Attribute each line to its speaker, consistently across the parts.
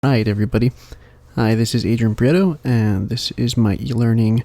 Speaker 1: Right, everybody. Hi, this is Adrian Prieto, and this is my e-learning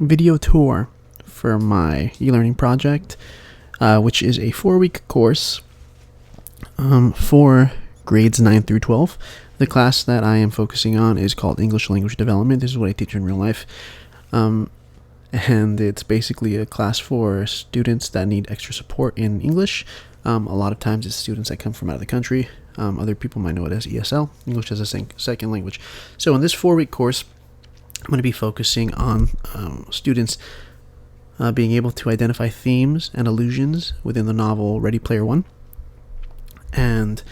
Speaker 1: video tour for my e-learning project, which is a 4-week course for grades 9 through 12. The class that I am focusing on is called English Language Development. This is what I teach in real life. And it's basically a class for students that need extra support in English. A lot of times it's students that come from out of the country. Other people might know it as ESL, English as a second language. So in this 4-week course, I'm going to be focusing on students being able to identify themes and allusions within the novel Ready Player One. And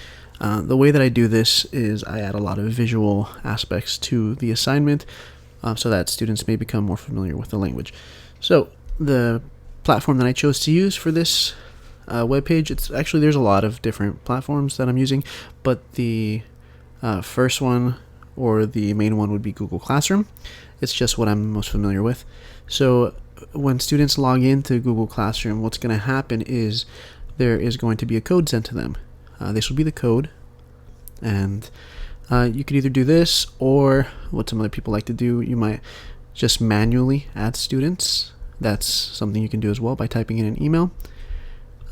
Speaker 1: the way that I do this is I add a lot of visual aspects to the assignment so that students may become more familiar with the language. So the platform that I chose to use for this webpage, there's a lot of different platforms that I'm using, but the first one or the main one would be Google Classroom. It's just what I'm most familiar with. So when students log into Google Classroom, what's going to happen is there is going to be a code sent to them. This will be the code, and you could either do this, or what some other people like to do, you might just manually add students. That's something you can do as well by typing in an email.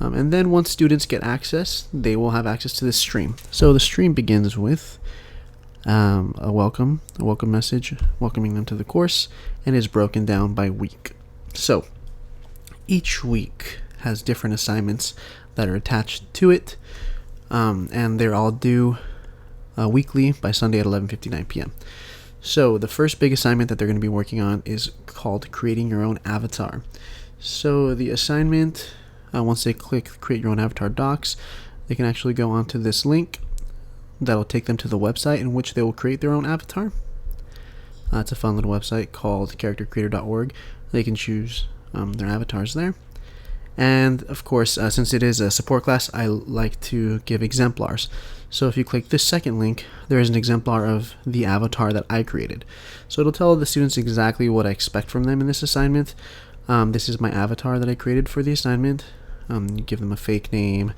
Speaker 1: And then once students get access, they will have access to this stream. So the stream begins with a welcome message welcoming them to the course, and is broken down by week. So each week has different assignments that are attached to it, and they're all due weekly by Sunday at 11:59 p.m. So the first big assignment that they're going to be working on is called Creating Your Own Avatar. So the assignment, once they click Create Your Own Avatar Docs, they can actually go onto this link that'll take them to the website in which they will create their own avatar. It's a fun little website called charactercreator.org. They can choose their avatars there. And of course, since it is a support class, I like to give exemplars. So if you click this second link, there is an exemplar of the avatar that I created. So it'll tell the students exactly what I expect from them in this assignment. This is my avatar that I created for the assignment. You give them a fake name,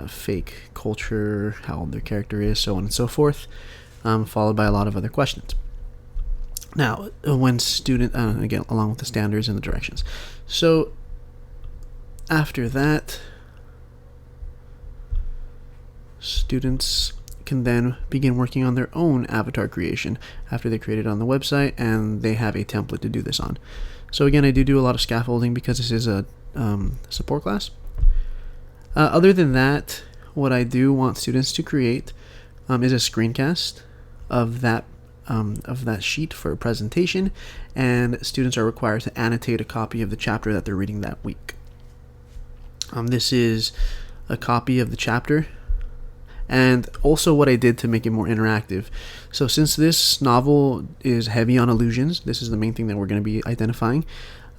Speaker 1: fake culture, how old their character is, so on and so forth, followed by a lot of other questions. Now, when again, along with the standards and the directions. So after that, students can then begin working on their own avatar creation after they create it on the website, and they have a template to do this on. So again, I do a lot of scaffolding because this is a support class. Other than that, what I do want students to create is a screencast of that sheet for a presentation, and students are required to annotate a copy of the chapter that they're reading that week. This is a copy of the chapter, and also what I did to make it more interactive. So since this novel is heavy on allusions, this is the main thing that we're going to be identifying.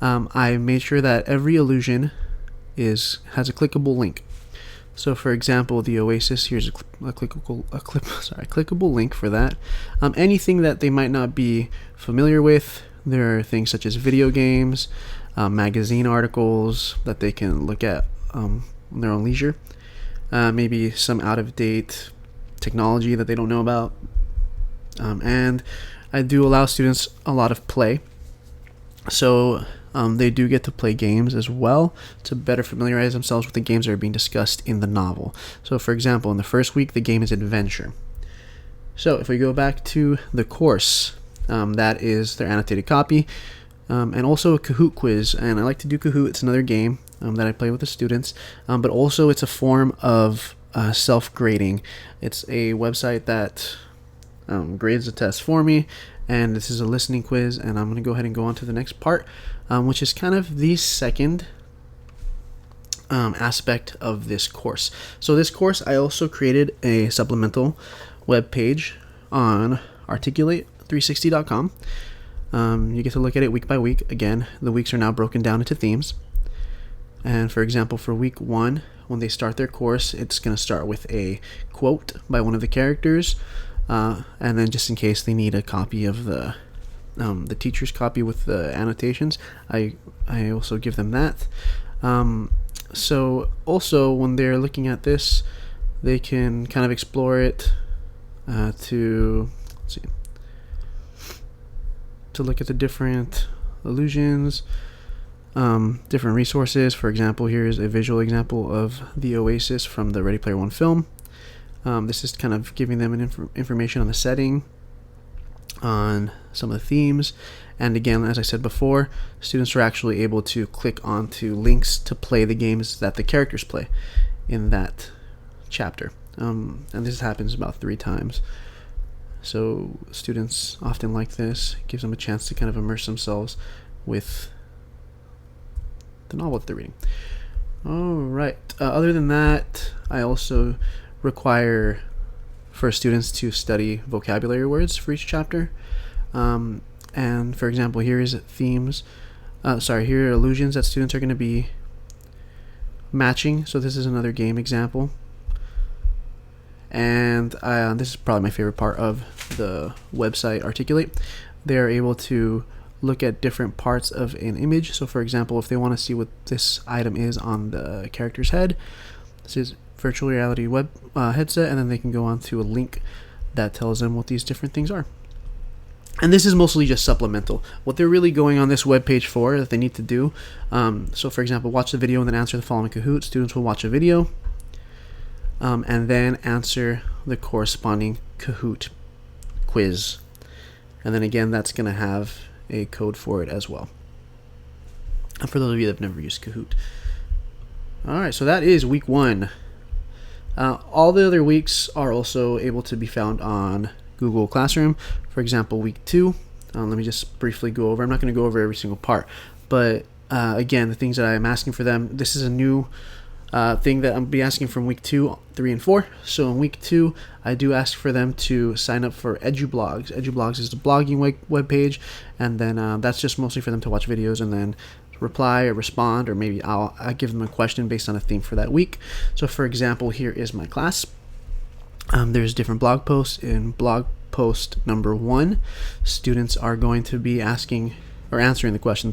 Speaker 1: I made sure that every allusion has a clickable link. So for example, the Oasis, here's a clickable link for that. Anything that they might not be familiar with, there are things such as video games, magazine articles that they can look at on their own leisure. Maybe some out-of-date technology that they don't know about. And I do allow students a lot of play. So they do get to play games as well to better familiarize themselves with the games that are being discussed in the novel. So for example, in the first week, the game is Adventure. So if we go back to the course, that is their annotated copy, and also a Kahoot quiz. And I like to do Kahoot. It's another game that I play with the students, but also it's a form of self-grading. It's a website that grades the test for me, and this is a listening quiz, and I'm going to go ahead and go on to the next part, which is kind of the second aspect of this course. So this course, I also created a supplemental web page on articulate360.com. You get to look at it week by week. Again, the weeks are now broken down into themes. And for example, for week 1, when they start their course, it's going to start with a quote by one of the characters, and then just in case they need a copy of the teacher's copy with the annotations, I also give them that. So also when they're looking at this, they can kind of explore it to let's see, to look at the different illusions, different resources. For example, here's a visual example of the Oasis from the Ready Player One film. This is kind of giving them information on the setting, on some of the themes, and again, as I said before, students are actually able to click onto links to play the games that the characters play in that chapter. And this happens about 3 times. So students often like this. It gives them a chance to kind of immerse themselves with the novel that they're reading. All right. Other than that, I also require for students to study vocabulary words for each chapter. And for example, here is themes. Here are illusions that students are going to be matching. So this is another game example. And this is probably my favorite part of the website Articulate. They are able to look at different parts of an image. So for example, if they want to see what this item is on the character's head, this is virtual reality web headset, and then they can go on to a link that tells them what these different things are. And this is mostly just supplemental. What they're really going on this web page for, that they need to do. So for example, watch the video and then answer the following Kahoot. Students will watch a video and then answer the corresponding Kahoot quiz. And then again, that's going to have a code for it as well. And for those of you that have never used Kahoot. Alright, so that is week 1. All the other weeks are also able to be found on Google Classroom. For example, week 2, let me just briefly go over. I'm not going to go over every single part, but again, the things that I'm asking for them, this is a new thing that I'll be asking from week 2, 3, and 4. So in week 2, I do ask for them to sign up for EduBlogs. EduBlogs is the blogging web page, and then that's just mostly for them to watch videos and then reply or respond, or maybe I'll give them a question based on a theme for that week. So for example, here is my class. There's different blog posts. In blog post number 1, students are going to be asking or answering the question,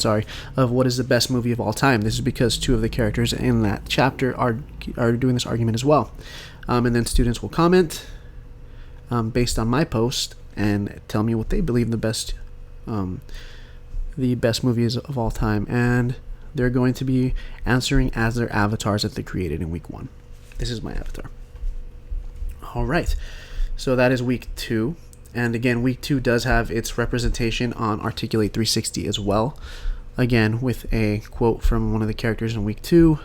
Speaker 1: of what is the best movie of all time. This is because 2 of the characters in that chapter are doing this argument as well. And then students will comment based on my post and tell me what they believe the best movie is of all time. And they're going to be answering as their avatars that they created in week 1. This is my avatar. All right, so that is week 2. And again, week 2 does have its representation on Articulate 360 as well. Again, with a quote from one of the characters in week 2,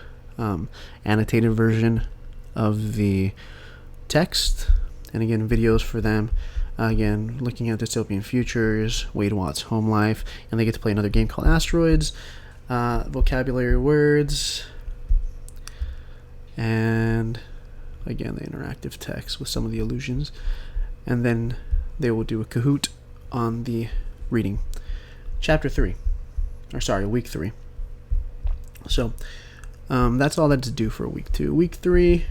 Speaker 1: annotated version of the text, and again, videos for them. Again, looking at dystopian futures, Wade Watts' home life, and they get to play another game called Asteroids, vocabulary words, and again, the interactive text with some of the illusions. And then they will do a Kahoot on the reading. Week 3. So that's all that's due for week 2. Week 3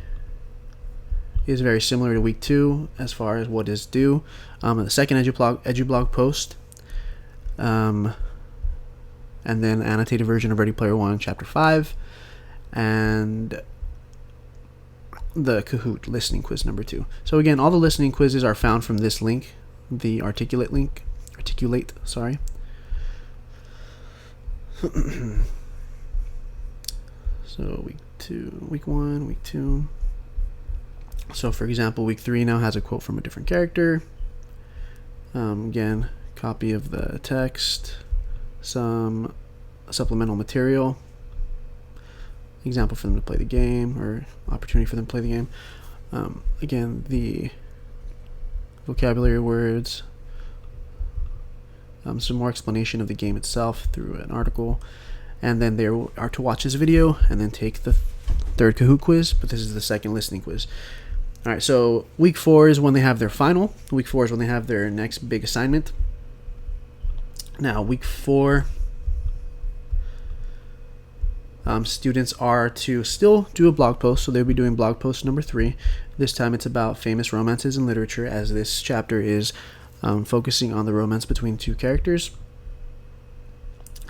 Speaker 1: is very similar to week 2 as far as what is due. The second EduBlog post, and then annotated version of Ready Player One, Chapter 5, and the Kahoot listening quiz number 2. So again, all the listening quizzes are found from this link, the Articulate link. So week 1, week 2. So for example, week 3 now has a quote from a different character. Again, copy of the text, some supplemental material, example for them to play the game, or opportunity for them to play the game. Again, the vocabulary words, some more explanation of the game itself through an article, and then they are to watch this video and then take the third Kahoot quiz, but this is the second listening quiz. Alright, so week 4 is when they have their final. Week 4 is when they have their next big assignment. Now, week 4, students are to still do a blog post, so they'll be doing blog post number 3. This time it's about famous romances in literature, as this chapter is focusing on the romance between 2 characters.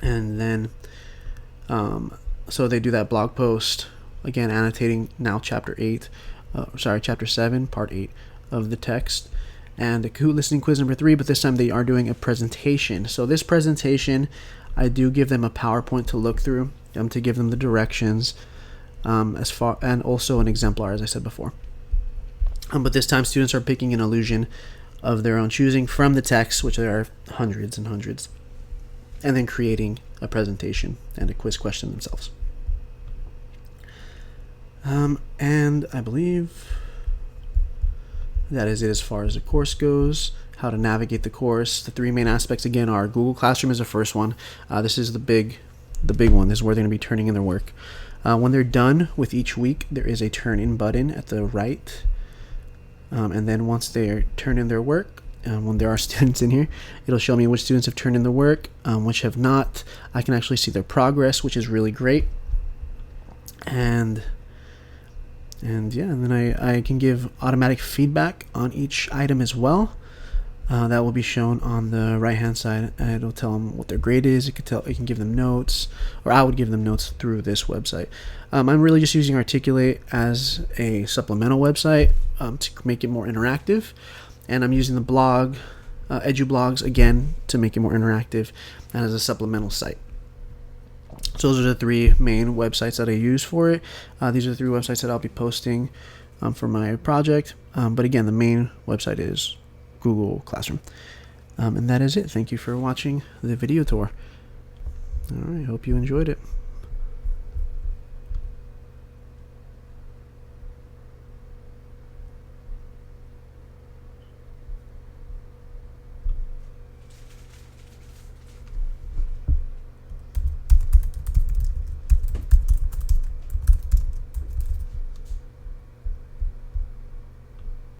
Speaker 1: And then, so they do that blog post, again annotating now chapter 7, part 8 of the text. and a Kahoot listening quiz number 3, but this time they are doing a presentation. So this presentation, I do give them a PowerPoint to look through, to give them the directions, and also an exemplar, as I said before. But this time students are picking an illusion of their own choosing from the text, which there are hundreds and hundreds, and then creating a presentation and a quiz question themselves. And I believe that is it as far as the course goes. How to navigate the course. The 3 main aspects again are Google Classroom is the first one. This is the big one. This is where they're going to be turning in their work. When they're done with each week, there is a turn in button at the right. And then once they turn in their work, when there are students in here, it'll show me which students have turned in the work, which have not. I can actually see their progress, which is really great. And yeah, and then I can give automatic feedback on each item as well. That will be shown on the right hand side. It'll tell them what their grade is. It can give them notes, or I would give them notes through this website. I'm really just using Articulate as a supplemental website to make it more interactive, and I'm using the blog, EduBlogs, again to make it more interactive and as a supplemental site. So those are the 3 main websites that I use for it. These are the 3 websites that I'll be posting for my project. But again, the main website is Google Classroom. And that is it. Thank you for watching the video tour. All right, hope you enjoyed it.